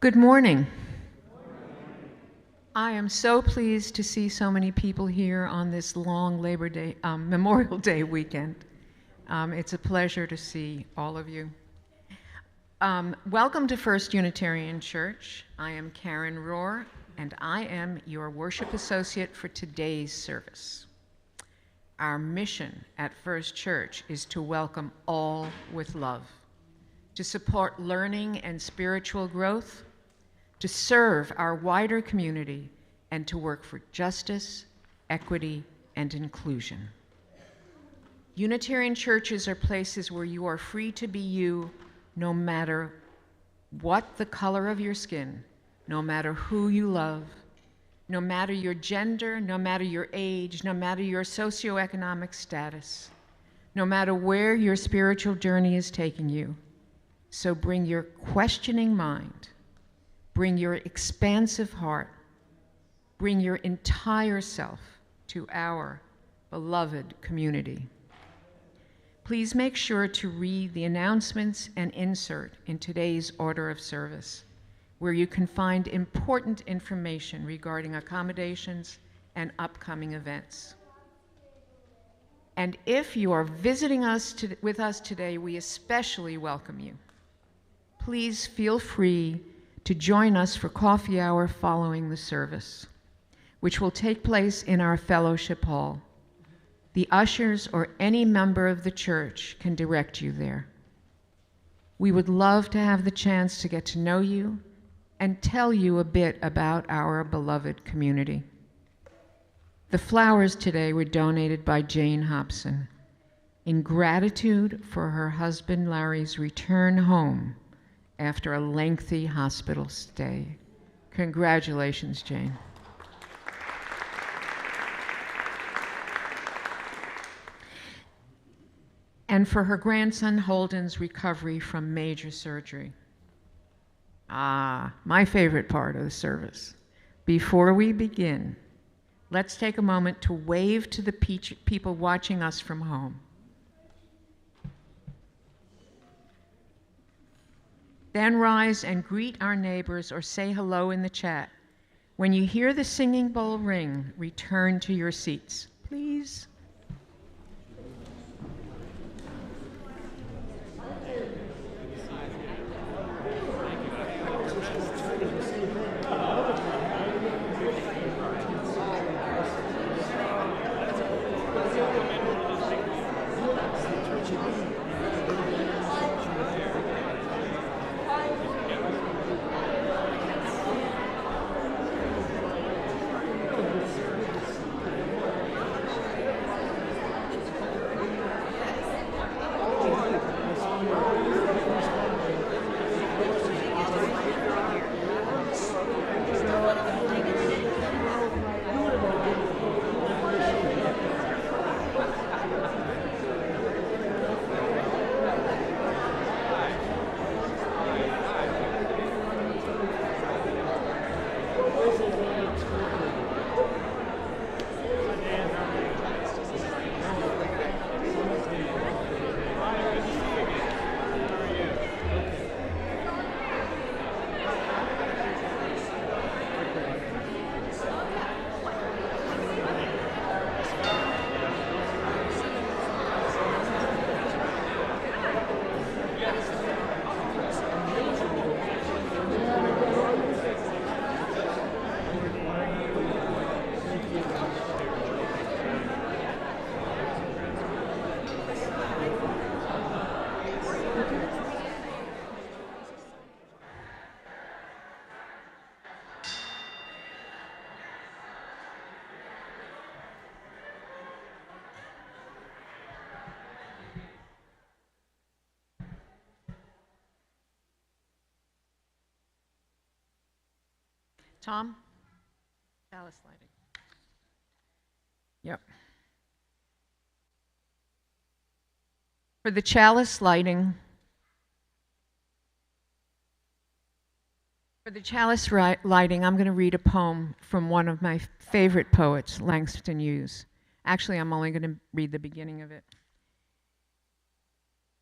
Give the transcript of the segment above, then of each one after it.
Good morning. I am so pleased to see so many people here on this long Labor Day, Memorial Day weekend. It's a pleasure to see all of you. Welcome to First Unitarian Church. I am Karen Rohr, and I am your worship associate for today's service. Our mission at First Church is to welcome all with love, to support learning and spiritual growth, to serve our wider community, and to work for justice, equity, and inclusion. Unitarian churches are places where you are free to be you, no matter what the color of your skin, no matter who you love, no matter your gender, no matter your age, no matter your socioeconomic status, no matter where your spiritual journey is taking you. So bring your questioning mind, bring your expansive heart, bring your entire self to our beloved community. Please make sure to read the announcements and insert in today's order of service, where you can find important information regarding accommodations and upcoming events. And if you are visiting with us today, we especially welcome you. Please feel free to join us for coffee hour following the service, which will take place in our fellowship hall. The ushers or any member of the church can direct you there. We would love to have the chance to get to know you and tell you a bit about our beloved community. The flowers today were donated by Jane Hobson in gratitude for her husband Larry's return home after a lengthy hospital stay. Congratulations, Jane. And for her grandson Holden's recovery from major surgery. My favorite part of the service. Before we begin, let's take a moment to wave to the people watching us from home. Then rise and greet our neighbors or say hello in the chat. When you hear the singing bowl ring, return to your seats, please. Tom? Chalice lighting. Yep. For the chalice lighting, I'm going to read a poem from one of my favorite poets, Langston Hughes. Actually, I'm only going to read the beginning of it.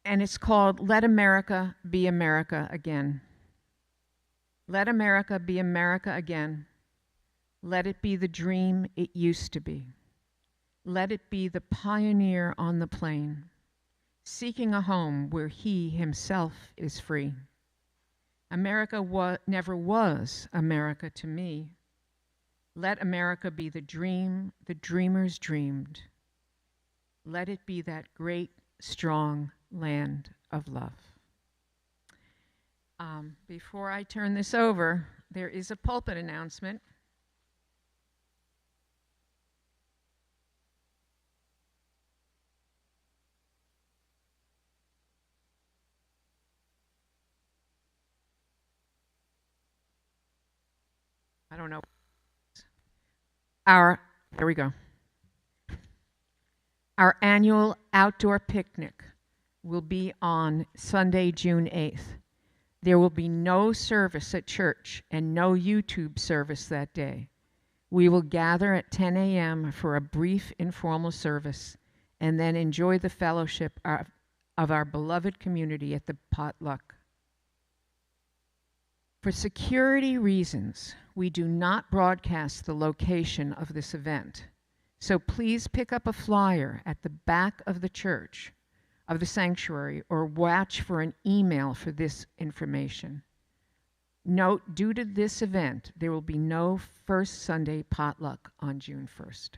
And it's called Let America Be America Again. Let America be America again. Let it be the dream it used to be. Let it be the pioneer on the plain, seeking a home where he himself is free. America never was America to me. Let America be the dream the dreamers dreamed. Let it be that great, strong land of love. Before I turn this over, there is a pulpit announcement. I don't know. Here we go. Our annual outdoor picnic will be on Sunday, June 8th. There will be no service at church and no YouTube service that day. We will gather at 10 a.m. for a brief informal service and then enjoy the fellowship of our beloved community at the potluck. For security reasons, we do not broadcast the location of this event. So please pick up a flyer at the back of the church, of the sanctuary, or watch for an email for this information. Note, due to this event, there will be no First Sunday potluck on June 1st.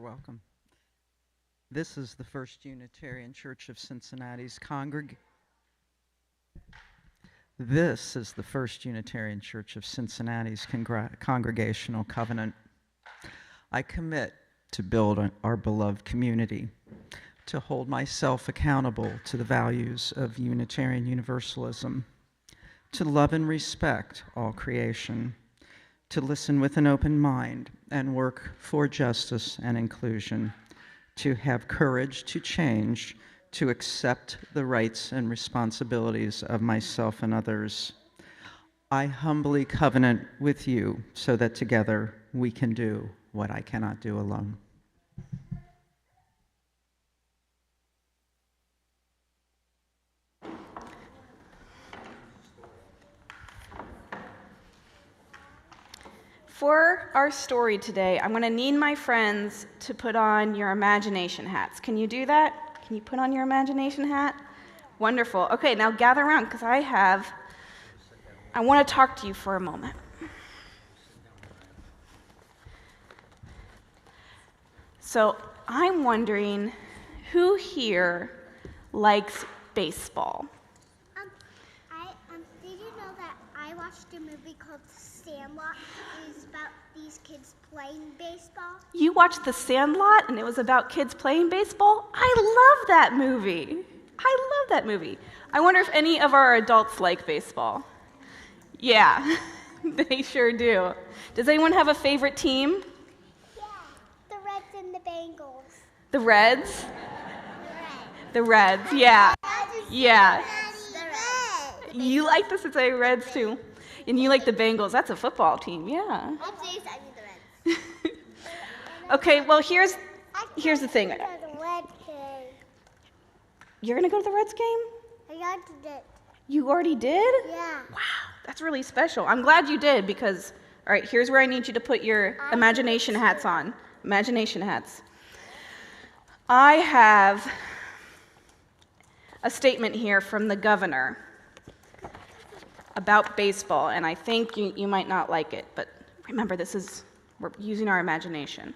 welcome. This is the First Unitarian Church of Cincinnati's This is the First Unitarian Church of Cincinnati's congregational covenant. I commit to build our beloved community, to hold myself accountable to the values of Unitarian Universalism, to love and respect all creation, to listen with an open mind and work for justice and inclusion, to have courage to change, to accept the rights and responsibilities of myself and others. I humbly covenant with you so that together we can do what I cannot do alone. For our story today, I'm going to need my friends to put on your imagination hats. Can you do that? Can you put on your imagination hat? Wonderful. Okay, now gather around because I want to talk to you for a moment. So I'm wondering who here likes baseball? Did you know that I watched a movie called Sandlot? It was about these kids playing baseball. You watched The Sandlot and it was about kids playing baseball? I love that movie. I wonder if any of our adults like baseball. Yeah, they sure do. Does anyone have a favorite team? Yeah, the Reds and the Bengals. The Reds? The Reds, yeah. Yeah. You like the Cincinnati Reds too. And you like the Bengals. That's a football team, yeah. I mean the Reds. Okay, well here's the thing. You're gonna go to the Reds game? I got to it. You already did? Yeah. Wow, that's really special. I'm glad you did because, all right, here's where I need you to put your imagination hats on. Imagination hats. I have a statement here from the governor about baseball, and I think you might not like it, but remember, we're using our imagination.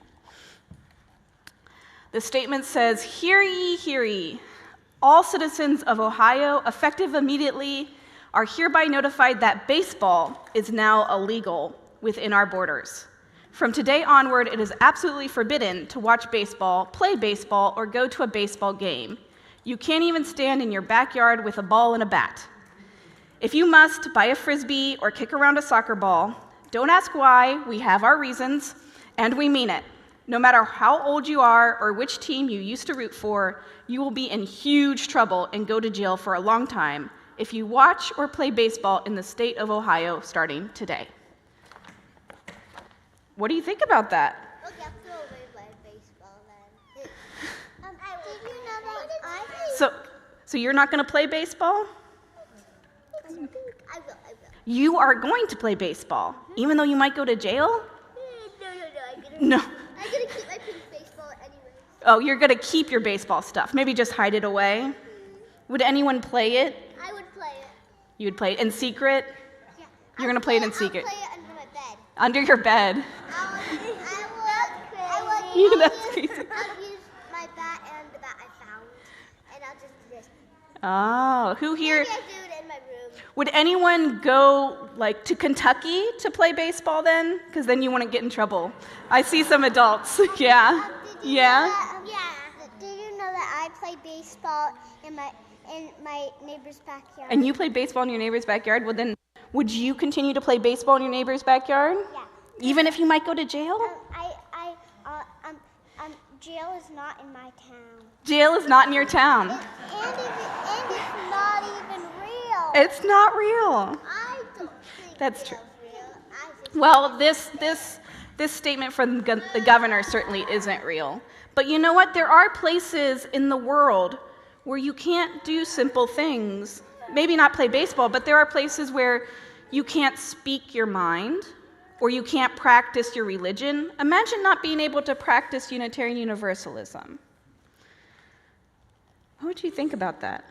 The statement says, "Hear ye, hear ye. All citizens of Ohio, effective immediately, are hereby notified that baseball is now illegal within our borders. From today onward, it is absolutely forbidden to watch baseball, play baseball, or go to a baseball game. You can't even stand in your backyard with a ball and a bat. If you must, buy a frisbee or kick around a soccer ball. Don't ask why, we have our reasons, and we mean it. No matter how old you are or which team you used to root for, you will be in huge trouble and go to jail for a long time if you watch or play baseball in the state of Ohio starting today." What do you think about that? Okay, I'll throw away my baseball then. Did you know that So you're not going to play baseball? I will. You are going to play baseball, even though you might go to jail? No. I'm going to keep my pink baseball anyways. Oh, you're going to keep your baseball stuff. Maybe just hide it away? Would anyone play it? I would play it. You would play it in secret? Yeah. You're going to play it in secret? I'll play it under my bed. Under your bed? I You, will that's crazy. I'll use my bat and the bat I found, and I'll just do this. Oh, who here? Maybe I do it in my room. Would anyone go to Kentucky to play baseball then? Because then you wouldn't get in trouble. I see some adults. Yeah. Yeah. Did you know that I play baseball in my neighbor's backyard? And you play baseball in your neighbor's backyard? Well, then, would you continue to play baseball in your neighbor's backyard? Yeah. Even if you might go to jail? Jail is not in my town. Jail is not in your town. And it's not even real. It's not real. I don't think That's true. it's real. Well, this statement from the governor certainly isn't real. But you know what? There are places in the world where you can't do simple things. Maybe not play baseball, but there are places where you can't speak your mind or you can't practice your religion. Imagine not being able to practice Unitarian Universalism. What would you think about that?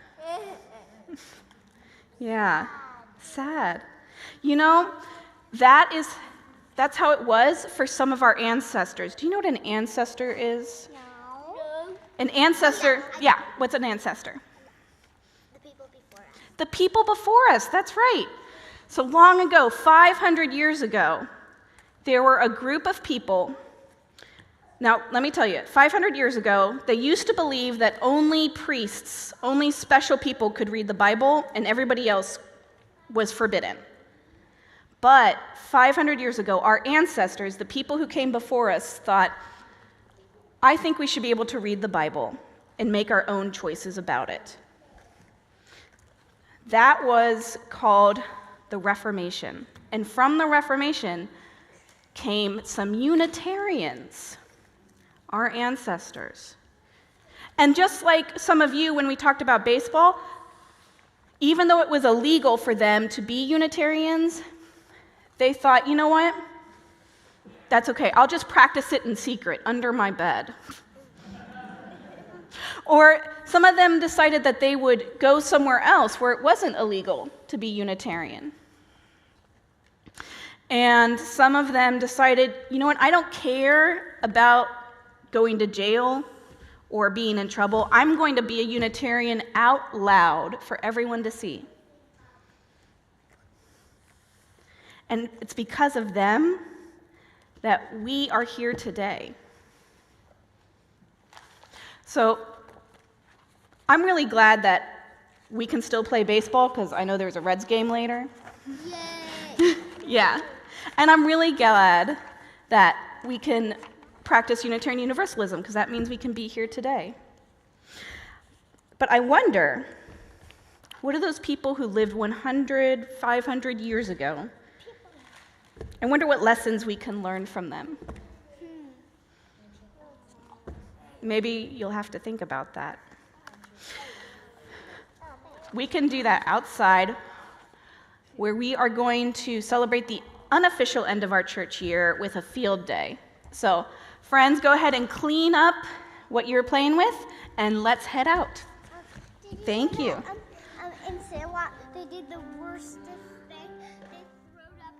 Yeah, sad. You know, that that's how it was for some of our ancestors. Do you know what an ancestor is? No. An ancestor, yeah, what's an ancestor? The people before us. The people before us, that's right. So long ago, 500 years ago, there were a group of people. Now, let me tell you, 500 years ago, they used to believe that only priests, only special people could read the Bible, and everybody else was forbidden. But 500 years ago, our ancestors, the people who came before us, thought, I think we should be able to read the Bible and make our own choices about it. That was called the Reformation. And from the Reformation came some Unitarians, our ancestors. And just like some of you when we talked about baseball, even though it was illegal for them to be Unitarians, they thought, you know what? That's okay. I'll just practice it in secret under my bed. Or some of them decided that they would go somewhere else where it wasn't illegal to be Unitarian. And some of them decided, you know what, I don't care about going to jail or being in trouble. I'm going to be a Unitarian out loud for everyone to see. And it's because of them that we are here today. So I'm really glad that we can still play baseball because I know there's a Reds game later. Yay! Yeah. And I'm really glad that we can practice Unitarian Universalism because that means we can be here today. But I wonder, what are those people who lived 100, 500 years ago? I wonder what lessons we can learn from them. Maybe you'll have to think about that. We can do that outside, where we are going to celebrate the unofficial end of our church year with a field day. So, friends, go ahead and clean up what you're playing with, and let's head out. Thank you. In Sandlot, they did the worst thing. They throwed up.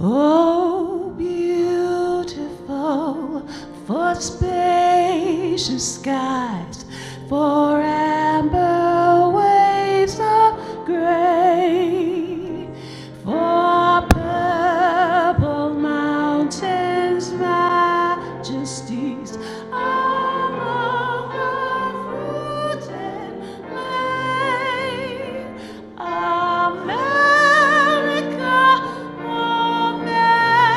Oh, beautiful for spacious skies, for amber waves of gray, for purple mountains, majesties among the fruited plain.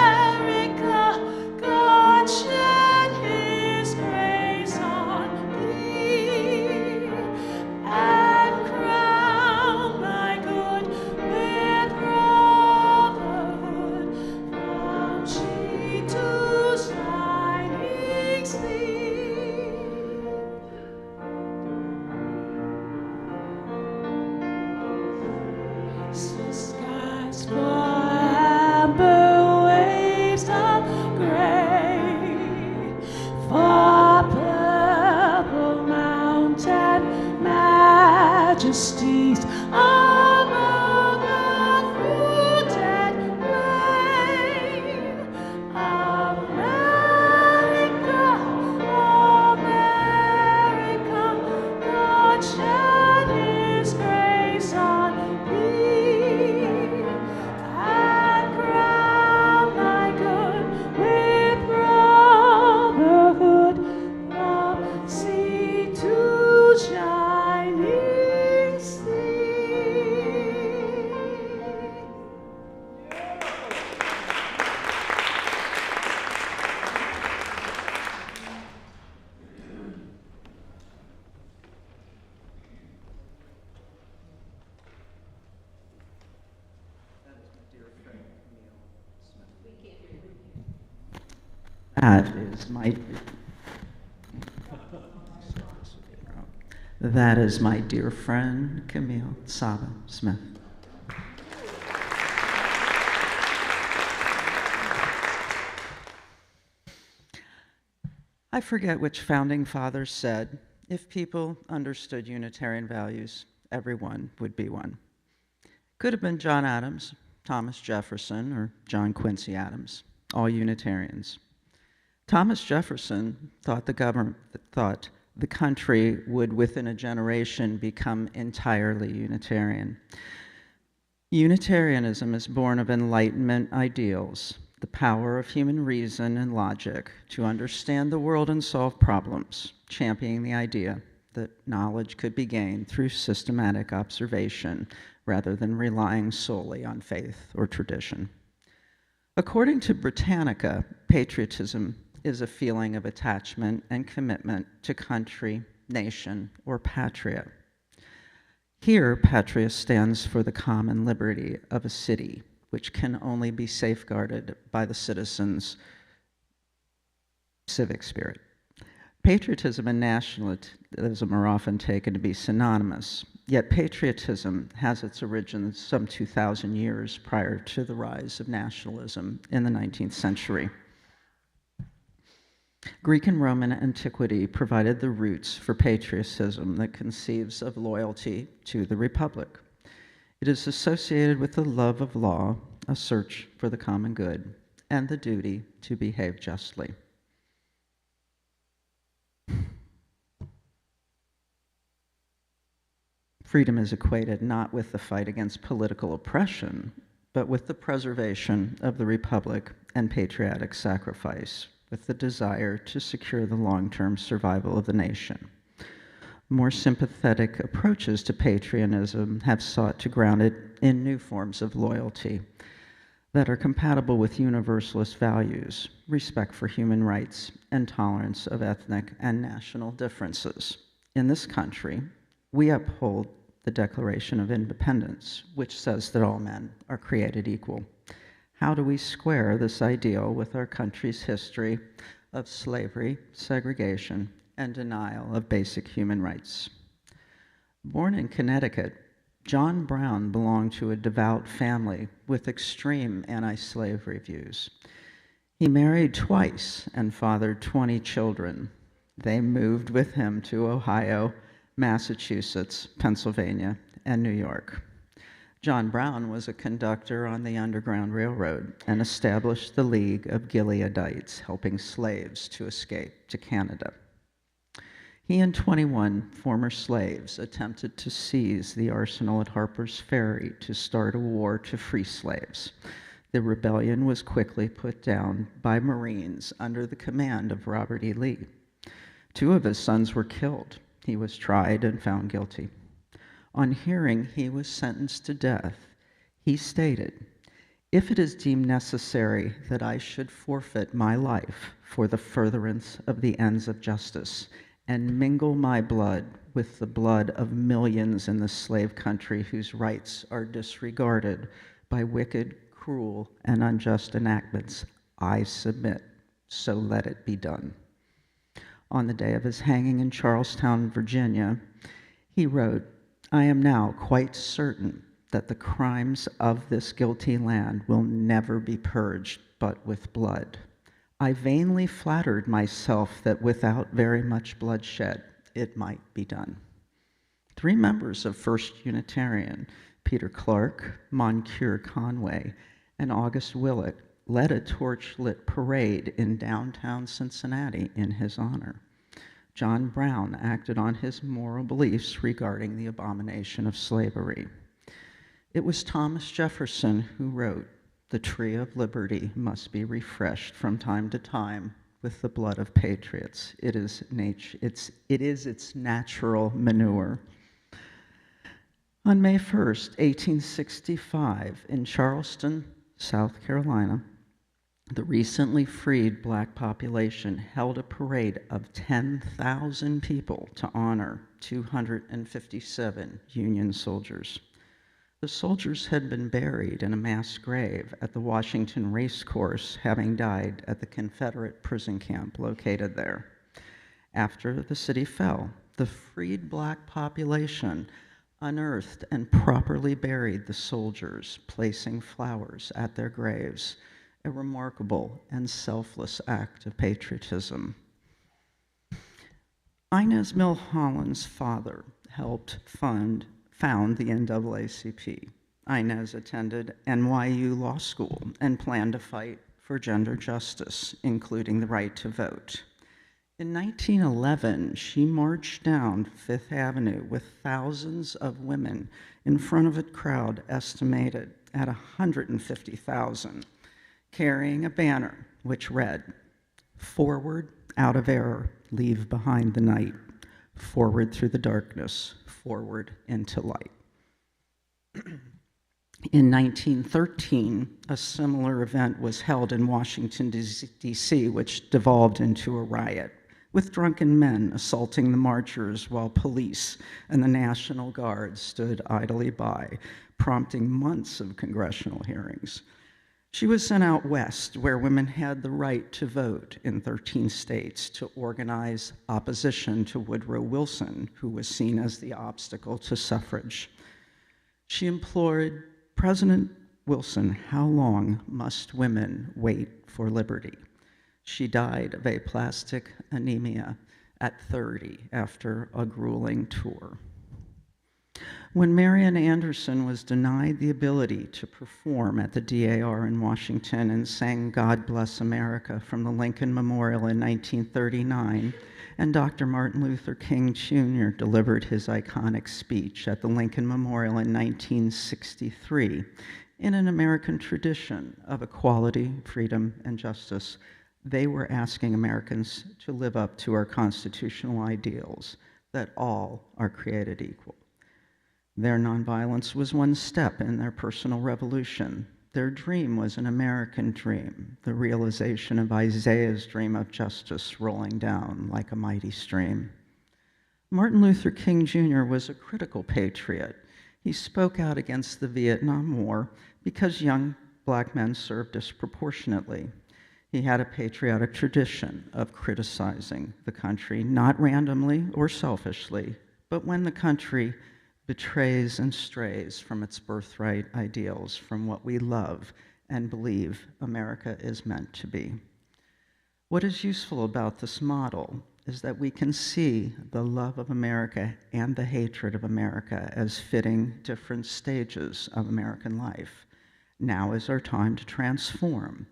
America, God shed His grace on thee. majesties above the fruited plain. America, America, God shed His grace on thee, and crown thy good with brotherhood from sea to shining sea. That is my dear friend, Camille Saba Smith. I forget which founding father said, if people understood Unitarian values, everyone would be one. Could have been John Adams, Thomas Jefferson, or John Quincy Adams, all Unitarians. Thomas Jefferson thought the country would, within a generation, become entirely Unitarian. Unitarianism is born of Enlightenment ideals, the power of human reason and logic to understand the world and solve problems, championing the idea that knowledge could be gained through systematic observation rather than relying solely on faith or tradition. According to Britannica, patriotism is a feeling of attachment and commitment to country, nation, or patria. Here, patria stands for the common liberty of a city, which can only be safeguarded by the citizens' civic spirit. Patriotism and nationalism are often taken to be synonymous, yet patriotism has its origins some 2,000 years prior to the rise of nationalism in the 19th century. Greek and Roman antiquity provided the roots for patriotism that conceives of loyalty to the Republic. It is associated with the love of law, a search for the common good, and the duty to behave justly. Freedom is equated not with the fight against political oppression, but with the preservation of the Republic and patriotic sacrifice, with the desire to secure the long-term survival of the nation. More sympathetic approaches to patriotism have sought to ground it in new forms of loyalty that are compatible with universalist values, respect for human rights, and tolerance of ethnic and national differences. In this country, we uphold the Declaration of Independence, which says that all men are created equal. How do we square this ideal with our country's history of slavery, segregation, and denial of basic human rights? Born in Connecticut, John Brown belonged to a devout family with extreme anti-slavery views. He married twice and fathered 20 children. They moved with him to Ohio, Massachusetts, Pennsylvania, and New York. John Brown was a conductor on the Underground Railroad and established the League of Gileadites, helping slaves to escape to Canada. He and 21 former slaves attempted to seize the arsenal at Harper's Ferry to start a war to free slaves. The rebellion was quickly put down by Marines under the command of Robert E. Lee. 2 of his sons were killed. He was tried and found guilty. On hearing he was sentenced to death, he stated, "If it is deemed necessary that I should forfeit my life for the furtherance of the ends of justice and mingle my blood with the blood of millions in the slave country whose rights are disregarded by wicked, cruel, and unjust enactments, I submit, so let it be done." On the day of his hanging in Charlestown, Virginia, he wrote, "I am now quite certain that the crimes of this guilty land will never be purged but with blood. I vainly flattered myself that without very much bloodshed it might be done." Three members of First Unitarian, Peter Clark, Moncure Conway, and August Willett, led a torch-lit parade in downtown Cincinnati in his honor. John Brown acted on his moral beliefs regarding the abomination of slavery. It was Thomas Jefferson who wrote, "The tree of liberty must be refreshed from time to time with the blood of patriots. It is its natural manure." On May 1st, 1865, in Charleston, South Carolina, the recently freed black population held a parade of 10,000 people to honor 257 Union soldiers. The soldiers had been buried in a mass grave at the Washington Race Course, having died at the Confederate prison camp located there. After the city fell, the freed black population unearthed and properly buried the soldiers, placing flowers at their graves, a remarkable and selfless act of patriotism. Inez Milholland's father helped found the NAACP. Inez attended NYU Law School and planned to fight for gender justice, including the right to vote. In 1911, she marched down Fifth Avenue with thousands of women in front of a crowd estimated at 150,000, carrying a banner which read, "Forward out of error, leave behind the night. Forward through the darkness, forward into light." In 1913, a similar event was held in Washington, D.C., which devolved into a riot, with drunken men assaulting the marchers while police and the National Guard stood idly by, prompting months of congressional hearings. She was sent out west, where women had the right to vote in 13 states, to organize opposition to Woodrow Wilson, who was seen as the obstacle to suffrage. She implored President Wilson, "How long must women wait for liberty?" She died of aplastic anemia at 30 after a grueling tour. When Marian Anderson was denied the ability to perform at the DAR in Washington and sang "God Bless America" from the Lincoln Memorial in 1939, and Dr. Martin Luther King Jr. delivered his iconic speech at the Lincoln Memorial in 1963, in an American tradition of equality, freedom, and justice, they were asking Americans to live up to our constitutional ideals, that all are created equal. Their nonviolence was one step in their personal revolution. Their dream was an American dream, the realization of Isaiah's dream of justice rolling down like a mighty stream. Martin Luther King Jr. was a critical patriot. He spoke out against the Vietnam War because young black men served disproportionately. He had a patriotic tradition of criticizing the country, not randomly or selfishly, but when the country betrays and strays from its birthright ideals, from what we love and believe America is meant to be. What is useful about this model is that we can see the love of America and the hatred of America as fitting different stages of American life. Now is our time to transform.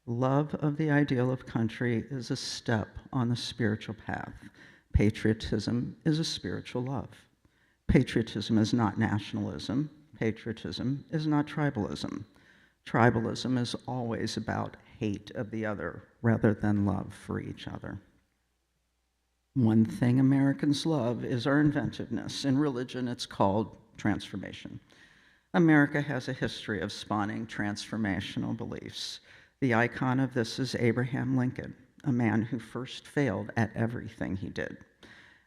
Love of the ideal of country is a step on the spiritual path. Patriotism is a spiritual love. Patriotism is not nationalism. Patriotism is not tribalism. Tribalism is always about hate of the other rather than love for each other. One thing Americans love is our inventiveness. In religion, it's called transformation. America has a history of spawning transformational beliefs. The icon of this is Abraham Lincoln, a man who first failed at everything he did.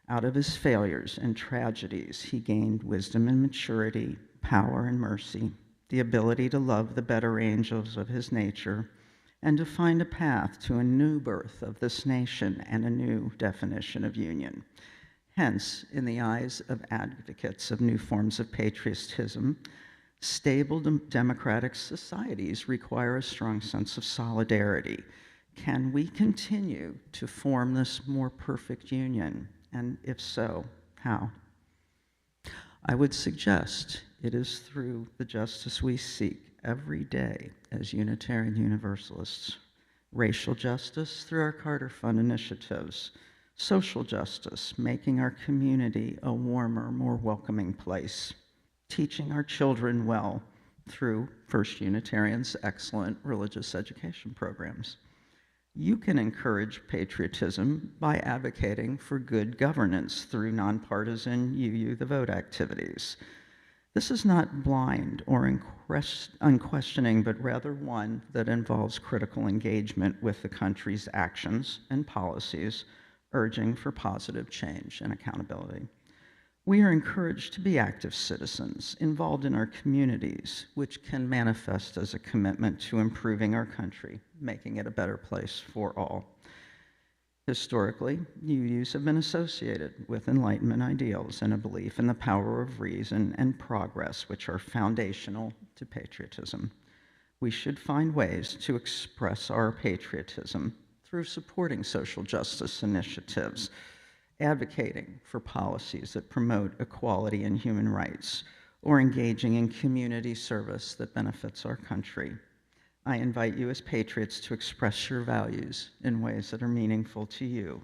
Out of his failures and tragedies, he gained wisdom and maturity, power and mercy, the ability to love the better angels of his nature, and to find a path to a new birth of this nation and a new definition of union. Hence, in the eyes of advocates of new forms of patriotism, stable democratic societies require a strong sense of solidarity. Can we continue to form this more perfect union? And if so, how? I would suggest it is through the justice we seek every day as Unitarian Universalists. Racial justice through our Carter Fund initiatives. Social justice, making our community a warmer, more welcoming place. Teaching our children well through First Unitarian's excellent religious education programs. You can encourage patriotism by advocating for good governance through nonpartisan UU the Vote activities. This is not blind or unquestioning, but rather one that involves critical engagement with the country's actions and policies, urging for positive change and accountability. We are encouraged to be active citizens involved in our communities, which can manifest as a commitment to improving our country, making it a better place for all. Historically, UUs have been associated with Enlightenment ideals and a belief in the power of reason and progress, which are foundational to patriotism. We should find ways to express our patriotism through supporting social justice initiatives, advocating for policies that promote equality and human rights, or engaging in community service that benefits our country. I invite you as patriots to express your values in ways that are meaningful to you.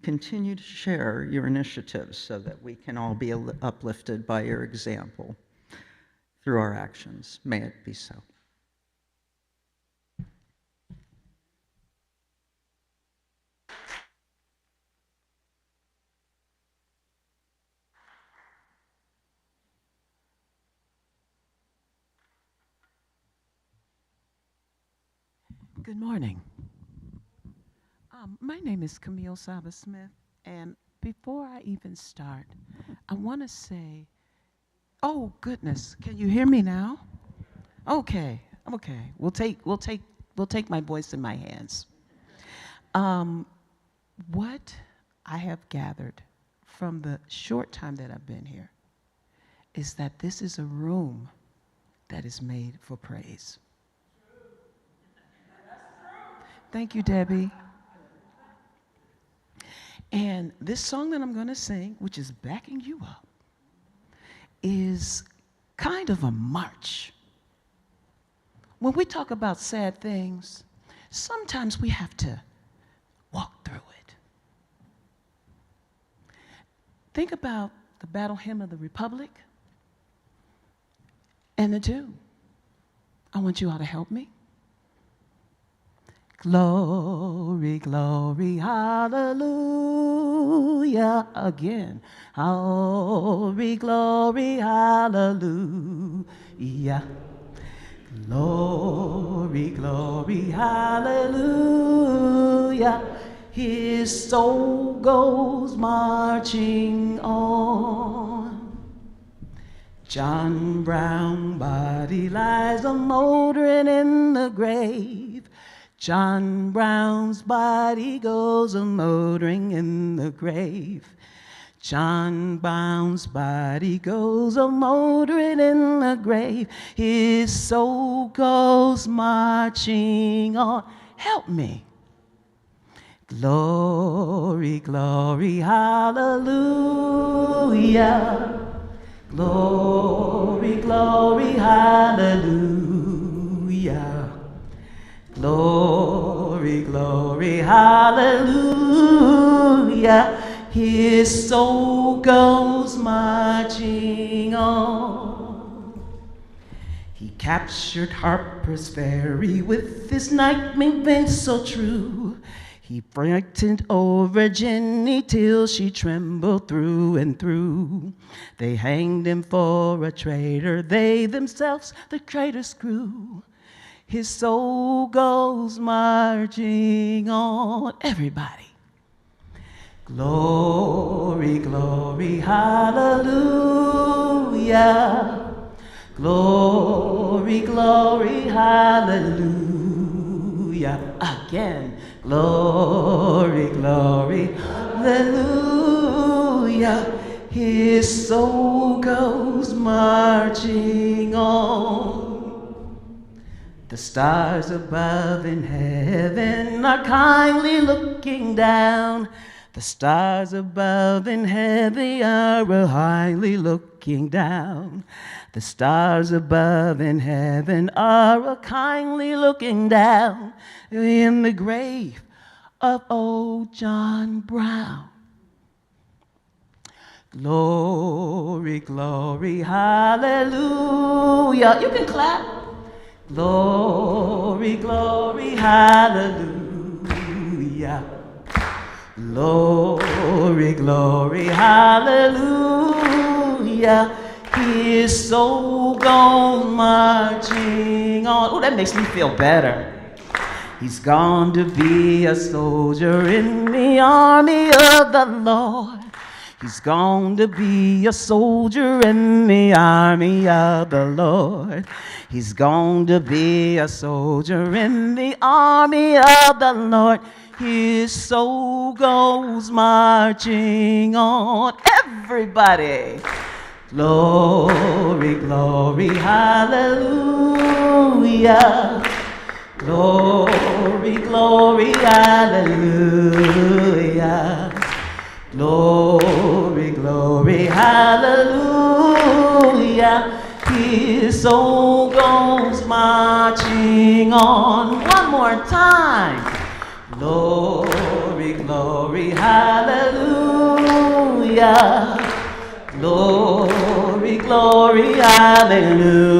Continue to share your initiatives so that we can all be uplifted by your example through our actions. May it be so. Good morning. My name is Camille Saba-Smith, and before I even start, I want to say, oh goodness, can you hear me now? Okay. We'll take my voice in my hands. What I have gathered from the short time that I've been here is that this is a room that is made for praise. Thank you, Debbie. And this song that I'm going to sing, which is backing you up, is kind of a march. When we talk about sad things, sometimes we have to walk through it. Think about the Battle Hymn of the Republic and the tune. I want you all to help me. Glory, glory, hallelujah. Again. Glory, glory, hallelujah. Glory, glory, hallelujah. His soul goes marching on. John Brown's body lies a-moldering in the grave. John Brown's body goes a-moldering in the grave. John Brown's body goes a-moldering in the grave. His soul goes marching on. Help me. Glory, glory, hallelujah. Glory, glory, hallelujah. Glory, glory, hallelujah. His soul goes marching on. He captured Harper's Ferry with his nightmare so true. He frightened over Jenny till she trembled through and through. They hanged him for a traitor, they themselves the traitor's crew. His soul goes marching on. Everybody. Glory, glory, hallelujah. Glory, glory, hallelujah. Again. Glory, glory, hallelujah. His soul goes marching on. The stars above in heaven are kindly looking down. The stars above in heaven are kindly looking looking down. The stars above in heaven are a kindly looking down in the grave of old John Brown. Glory, glory, hallelujah. You can clap. Glory, glory, hallelujah. Glory, glory, hallelujah. His soul goes marching on. Oh, that makes me feel better. He's gone to be a soldier in the army of the Lord. He's gone to be a soldier in the army of the Lord. He's gone to be a soldier in the army of the Lord. His soul goes marching on. Everybody. Glory, glory, hallelujah. Glory, glory, hallelujah. Glory, glory, hallelujah. His soul goes marching on. One more time. Glory, glory, hallelujah. Glory, glory, hallelujah.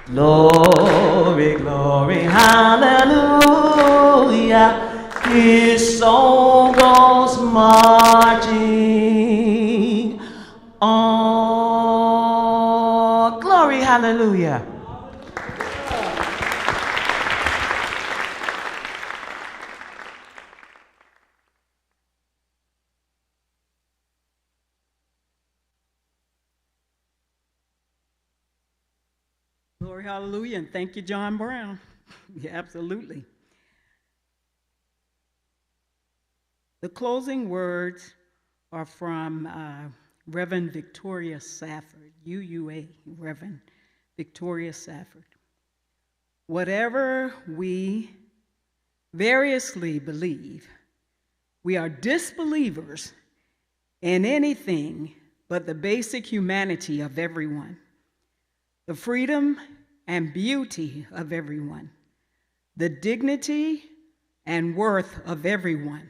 Glory, glory, hallelujah. His soul goes marching on. Glory, hallelujah. Glory, hallelujah, and thank you, John Brown. Yeah, absolutely. The closing words are from Reverend Victoria Safford, UUA, Reverend Victoria Safford. Whatever we variously believe, we are disbelievers in anything but the basic humanity of everyone, the freedom and beauty of everyone, the dignity and worth of everyone,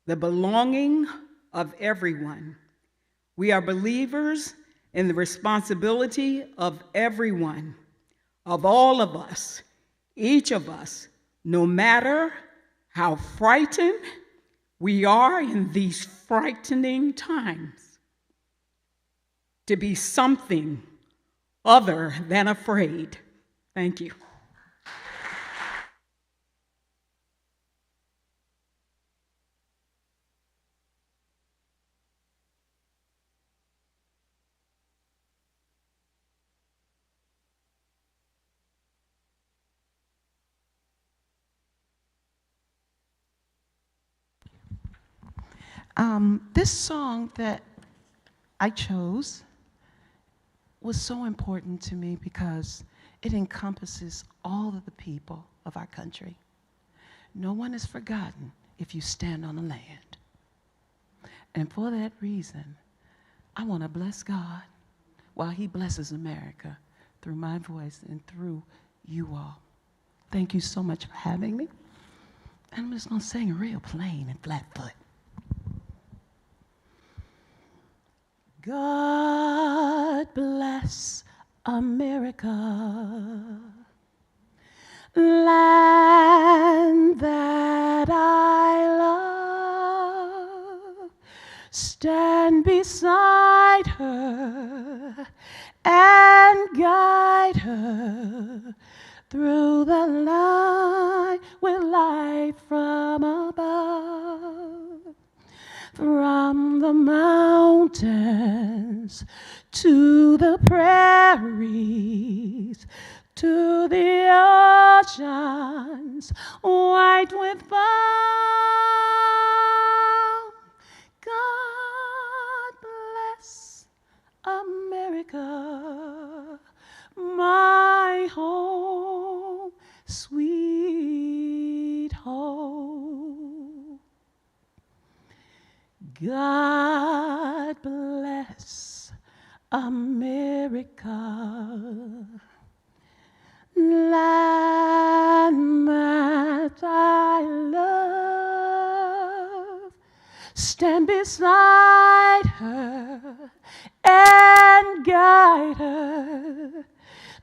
the belonging of everyone. We are believers in the responsibility of everyone, of all of us, each of us, no matter how frightened we are in these frightening times, to be something other than afraid. Thank you. This song that I chose was so important to me because it encompasses all of the people of our country. No one is forgotten if you stand on the land. And for that reason, I want to bless God while He blesses America through my voice and through you all. Thank you so much for having me. And I'm just going to sing real plain and flat-foot. God bless America, land that I love. Stand beside her and guide her through the night with light from above. From the mountains to the prairies, to the oceans white with foam. God bless America, my home, sweet home. God bless America, land that I love, stand beside her and guide her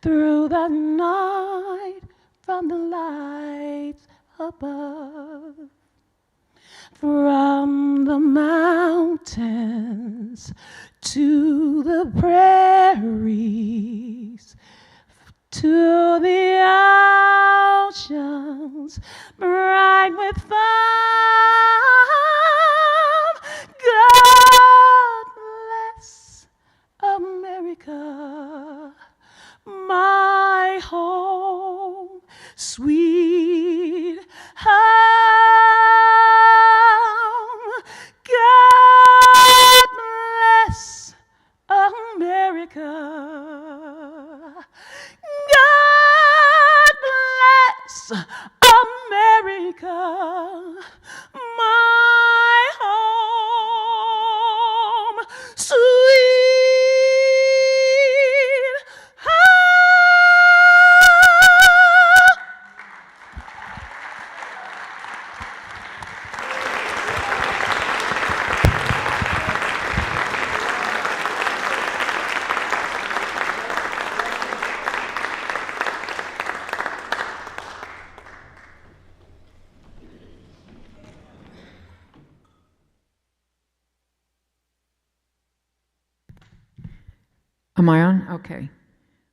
through the night from the lights above. From the mountains to the prairies, to the oceans bright with foam. God bless America, my home, sweet home. God bless America. God bless America, my home, sweet home. Am I on? Okay.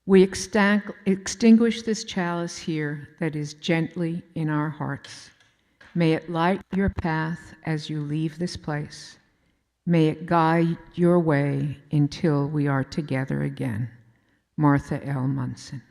We extinguish this chalice here that is gently in our hearts. May it light your path as you leave this place. May it guide your way until we are together again. Martha L. Munson.